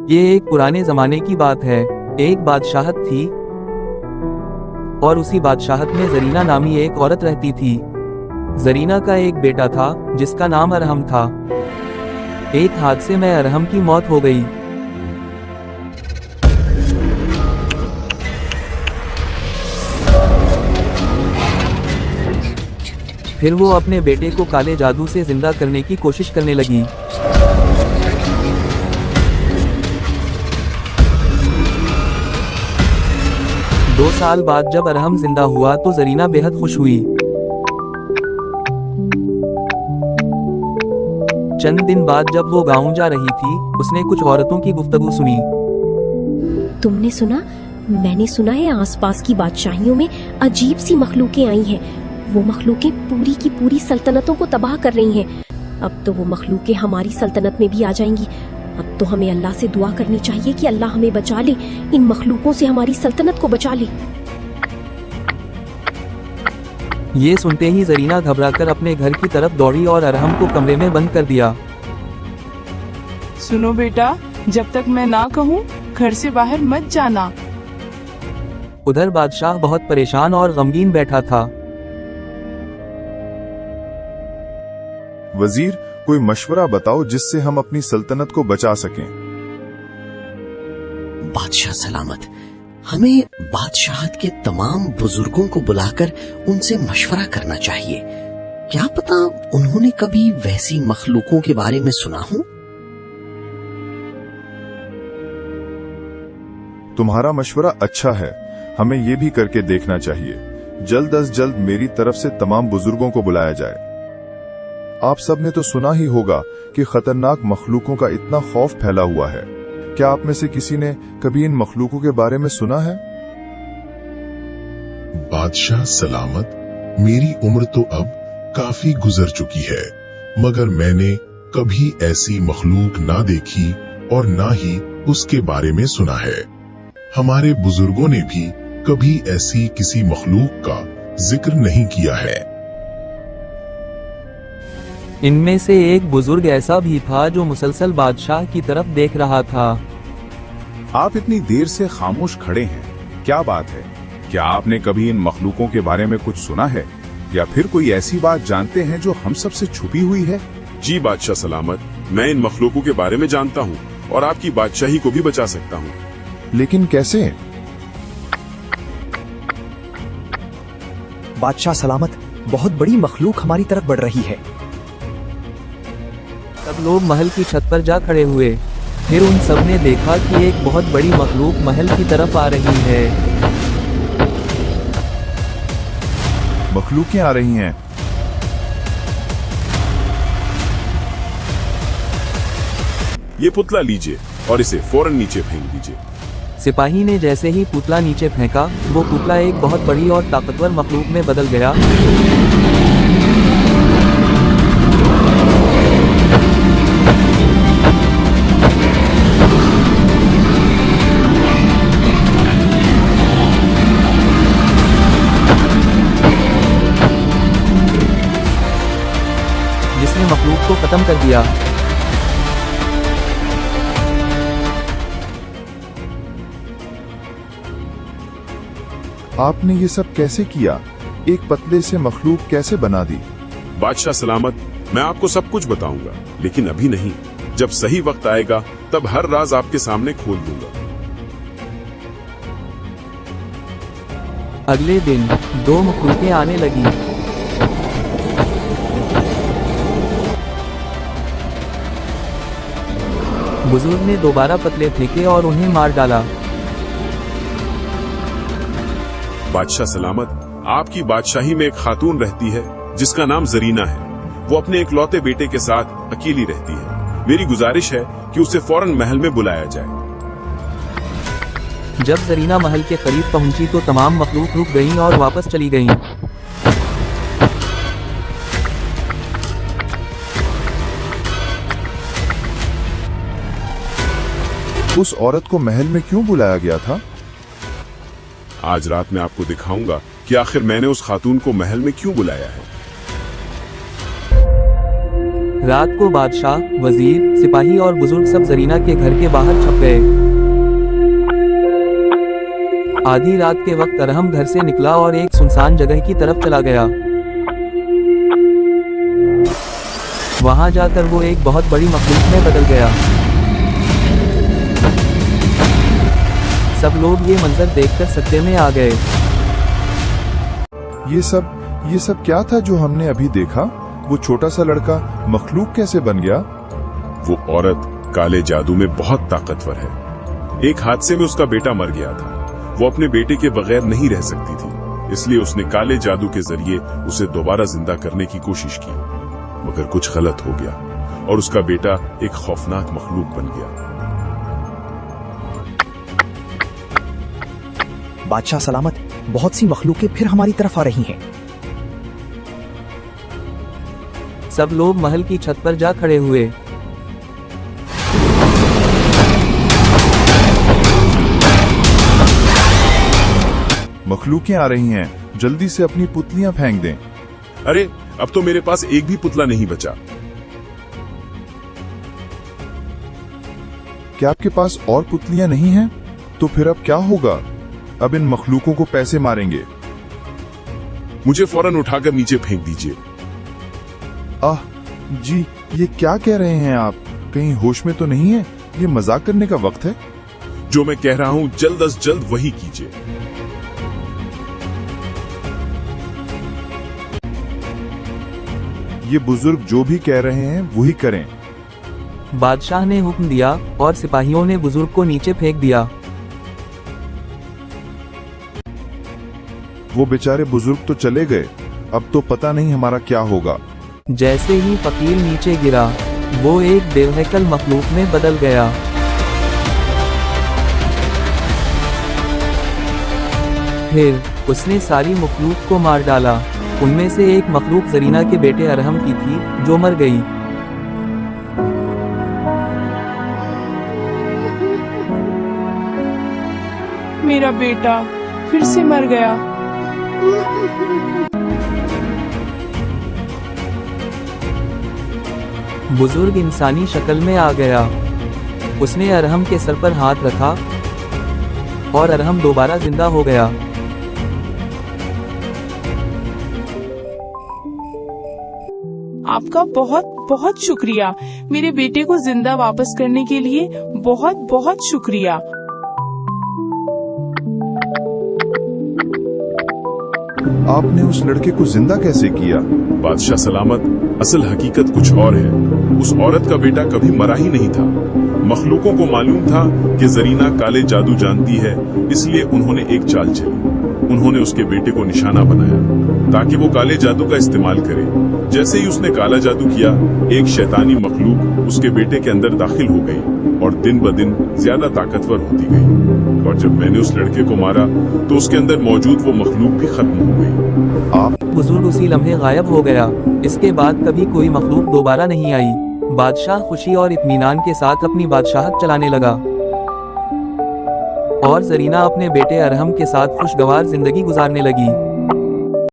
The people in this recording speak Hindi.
ये एक पुराने जमाने की बात है। एक बादशाहत थी और उसी बादशाहत में जरीना नामी एक औरत रहती थी। जरीना का एक बेटा था जिसका नाम अरहम था। एक हादसे में अरहम की मौत हो गई। फिर वो अपने बेटे को काले जादू से जिंदा करने की कोशिश करने लगी। दो साल बाद जब अरहम जिंदा हुआ तो जरीना बेहद खुश हुई। चंद दिन बाद जब वो गांव जा रही थी, उसने कुछ औरतों की गुफ्तगू सुनी। तुमने सुना? मैंने सुना है आसपास की बादशाहियों में अजीब सी मखलूकें आई हैं। वो मखलूकें पूरी की पूरी सल्तनतों को तबाह कर रही हैं। अब तो वो मखलूकें हमारी सल्तनत में भी आ जाएंगी। अब तो हमें अल्लाह से दुआ करनी चाहिए कि अल्लाह हमें बचा ले, इन मखलूकों से हमारी सल्तनत को बचा ले। ये सुनते ही जरीना घबराकर अपने घर की तरफ दौड़ी और अरहम को कमरे में बंद कर दिया। सुनो बेटा, जब तक मैं ना कहूँ घर से बाहर मत जाना। उधर बादशाह बहुत परेशान और गमगीन बैठा था। वजीर, कोई मशवरा बताओ जिससे हम अपनी सल्तनत को बचा सकें। बादशाह सलामत, हमें बादशाहत के तमाम बुजुर्गों को बुलाकर उनसे मशवरा करना चाहिए। क्या पता उन्होंने कभी वैसी मखलूकों के बारे में सुना हो। तुम्हारा मशवरा अच्छा है, हमें ये भी करके देखना चाहिए। जल्द अज जल्द मेरी तरफ से तमाम बुजुर्गों को बुलाया जाए। आप सब ने तो सुना ही होगा कि खतरनाक मखलूकों का इतना खौफ फैला हुआ है। क्या आप में से किसी ने कभी इन मखलूकों के बारे में सुना है? बादशाह सलामत, मेरी उम्र तो अब काफी गुजर चुकी है, मगर मैंने कभी ऐसी मखलूक ना देखी और ना ही उसके बारे में सुना है। हमारे बुजुर्गों ने भी कभी ऐसी किसी मखलूक का जिक्र नहीं किया है। इनमें से एक बुजुर्ग ऐसा भी था जो मुसलसल बादशाह की तरफ देख रहा था। आप इतनी देर से खामोश खड़े हैं, क्या बात है? क्या आपने कभी इन मखलूकों के बारे में कुछ सुना है या फिर कोई ऐसी बात जानते हैं जो हम सब से छुपी हुई है? जी बादशाह सलामत, मैं इन मखलूकों के बारे में जानता हूँ और आपकी बादशाही को भी बचा सकता हूँ। लेकिन कैसे? बादशाह सलामत, बहुत बड़ी मखलूक हमारी तरफ बढ़ रही है। सब लोग महल की छत पर जा खड़े हुए। फिर उन सब ने देखा कि एक बहुत बड़ी मखलूक महल की तरफ आ रही है। मखलूकें आ रही हैं। ये पुतला लीजिए और इसे फौरन नीचे फेंक दीजिए। सिपाही ने जैसे ही पुतला नीचे फेंका, वो पुतला एक बहुत बड़ी और ताकतवर मखलूक में बदल गया। जिसने मखलूक को खत्म कर दिया। आपने ये सब कैसे किया? एक पतले से मखलूक कैसे बना दी? बादशाह सलामत, मैं आपको सब कुछ बताऊंगा, लेकिन अभी नहीं। जब सही वक्त आएगा तब हर राज आपके सामने खोल दूंगा। अगले दिन दो मखलूकें आने लगी। बुजुर्ग ने दोबारा पतले फेंके और उन्हें मार डाला। बादशाह सलामत, आपकी बादशाही में एक खातून रहती है जिसका नाम जरीना है। वो अपने इकलौते बेटे के साथ अकेली रहती है। मेरी गुजारिश है कि उसे फौरन महल में बुलाया जाए। जब जरीना महल के करीब पहुंची तो तमाम मखलूक रुक गईं और वापस चली गईं। उस औरत को महल में क्यों बुलाया गया था? आज रात मैं आपको दिखाऊंगा कि आखिर मैंने उस खातून को महल में क्यों बुलाया है। रात को बादशाह, वजीर, सिपाही और बुजुर्ग सब जरीना के घर के बाहर छप गए। आधी रात के वक्त अरहम घर से निकला और एक सुनसान जगह की तरफ चला गया। वहां जाकर वो एक बहुत बड़ी मखलूक में बदल गया। सब लोग ये मंजर देखकर सदमे में आ गए। ये सब क्या था जो हमने अभी देखा? वो छोटा सा लड़का मखलूक कैसे बन गया? वो औरत काले जादू में बहुत ताकतवर है। एक हादसे में उसका बेटा मर गया था। वो अपने बेटे के बगैर नहीं रह सकती थी, इसलिए उसने काले जादू के जरिए उसे दोबारा जिंदा करने की कोशिश की, मगर कुछ गलत हो गया और उसका बेटा एक खौफनाक मखलूक बन गया। बादशाह सलामत, बहुत सी मखलूकें फिर हमारी तरफ आ रही हैं। सब लोग महल की छत पर जा खड़े हुए। मखलूकें आ रही हैं, जल्दी से अपनी पुतलियां फेंक दें। अरे, अब तो मेरे पास एक भी पुतला नहीं बचा। क्या आपके पास और पुतलियां नहीं हैं? तो फिर अब क्या होगा? अब इन मखलूकों को पैसे मारेंगे। मुझे फौरन उठाकर नीचे फेंक दीजिए। आह जी, ये क्या कह रहे हैं आप? कहीं होश में तो नहीं है? ये मजाक करने का वक्त है। जो मैं कह रहा हूं जल्द अज जल्द वही कीजिए। ये बुजुर्ग जो भी कह रहे हैं वही करें। बादशाह ने हुक्म दिया और सिपाहियों ने बुजुर्ग को नीचे फेंक दिया। वो बेचारे बुजुर्ग तो चले गए, अब तो पता नहीं हमारा क्या होगा। जैसे ही फकीर नीचे गिरा, वो एक बेवहकल मखलूक में बदल गया। फिर उसने सारी मखलूक को मार डाला। उनमें से एक मखलूक जरीना के बेटे अरहम की थी, जो मर गई। मेरा बेटा फिर से मर गया। बुजुर्ग इंसानी शक्ल में आ गया। उसने अरहम के सर पर हाथ रखा और अरहम दोबारा जिंदा हो गया। आपका बहुत बहुत शुक्रिया। मेरे बेटे को जिंदा वापस करने के लिए बहुत बहुत शुक्रिया। आपने उस लड़के को जिंदा कैसे किया? बादशाह सलामत, असल हकीकत कुछ और है। उस औरत का बेटा कभी मरा ही नहीं था। मखलूकों को मालूम था कि जरीना काले जादू जानती है, इसलिए उन्होंने एक चाल चली। उन्होंने उसके बेटे को निशाना बनाया ताकि वो काले जादू का इस्तेमाल करे। जैसे ही उसने काला जादू किया, एक शैतानी मखलूक उसके बेटे के अंदर दाखिल हो गई और दिन ब दिन ज्यादा ताकतवर होती गई। और जब मैंने उस लड़के को मारा तो उसके अंदर मौजूद वो मखलूक भी खत्म हो गई। आप बुजुर्ग उसी लम्हे गायब हो गया। इसके बाद कभी कोई मखलूक दोबारा नहीं आई। बादशाह खुशी और इत्मीनान के साथ अपनी बादशाहत चलाने लगा और जरीना अपने बेटे अरहम के साथ खुशगवार जिंदगी गुजारने लगी।